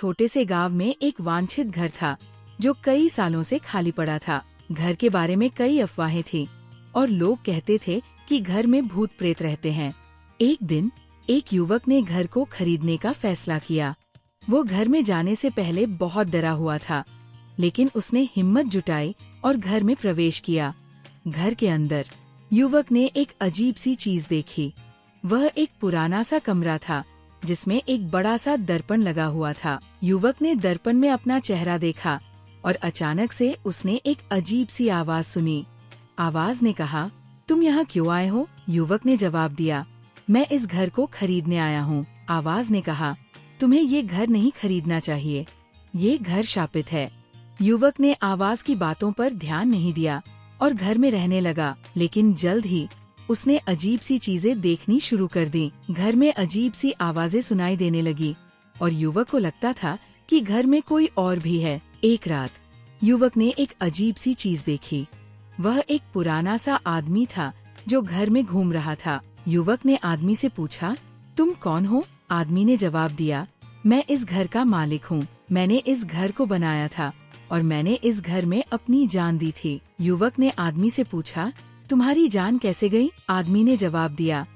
छोटे से गांव में एक वांछित घर था जो कई सालों से खाली पड़ा था। घर के बारे में कई अफवाहें थी और लोग कहते थे कि घर में भूत प्रेत रहते हैं। एक दिन एक युवक ने घर को खरीदने का फैसला किया। वो घर में जाने से पहले बहुत डरा हुआ था, लेकिन उसने हिम्मत जुटाई और घर में प्रवेश किया। घर के अंदर युवक ने एक अजीब सी चीज देखी। वह एक पुराना सा कमरा था जिसमें एक बड़ा सा दर्पण लगा हुआ था। युवक ने दर्पण में अपना चेहरा देखा और अचानक से उसने एक अजीब सी आवाज सुनी। आवाज ने कहा, तुम यहाँ क्यों आए हो? युवक ने जवाब दिया, मैं इस घर को खरीदने आया हूँ। आवाज ने कहा, तुम्हें ये घर नहीं खरीदना चाहिए, ये घर शापित है। युवक ने आवाज की बातों पर ध्यान नहीं दिया और घर में रहने लगा, लेकिन जल्द ही उसने अजीब सी चीजें देखनी शुरू कर दी। घर में अजीब सी आवाजें सुनाई देने लगी और युवक को लगता था कि घर में कोई और भी है। एक रात युवक ने एक अजीब सी चीज देखी। वह एक पुराना सा आदमी था जो घर में घूम रहा था। युवक ने आदमी से पूछा, तुम कौन हो? आदमी ने जवाब दिया, मैं इस घर का मालिक हूँ। मैंने इस घर को बनाया था और मैंने इस घर में अपनी जान दी थी। युवक ने आदमी से पूछा, तुम्हारी जान कैसे गई? आदमी ने जवाब दिया,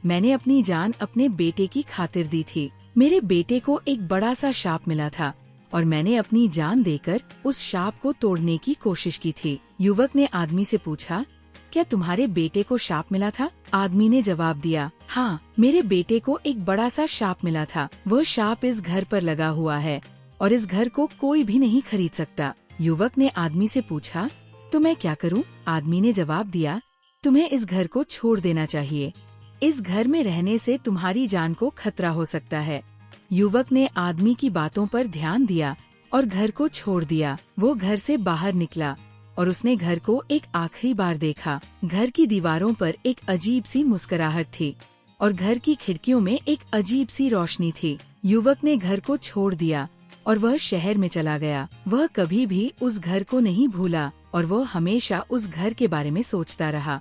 मैंने अपनी जान अपने बेटे की खातिर दी थी। मेरे बेटे को एक बड़ा सा शाप मिला था और मैंने अपनी जान देकर उस शाप को तोड़ने की कोशिश की थी। युवक ने आदमी से पूछा, क्या तुम्हारे बेटे को शाप मिला था? आदमी ने जवाब दिया, हाँ, मेरे बेटे को एक बड़ा सा शाप मिला था। वह शाप इस घर पर लगा हुआ है और इस घर को कोई भी नहीं खरीद सकता। युवक ने आदमी से पूछा, तो मैं क्या करूं? आदमी ने जवाब दिया, तुम्हें इस घर को छोड़ देना चाहिए। इस घर में रहने से तुम्हारी जान को खतरा हो सकता है। युवक ने आदमी की बातों पर ध्यान दिया और घर को छोड़ दिया। वो घर से बाहर निकला और उसने घर को एक आखिरी बार देखा। घर की दीवारों पर एक अजीब सी मुस्कुराहट थी और घर की खिड़कियों में एक अजीब सी रोशनी थी। युवक ने घर को छोड़ दिया और वह शहर में चला गया। वह कभी भी उस घर को नहीं भूला और वह हमेशा उस घर के बारे में सोचता रहा।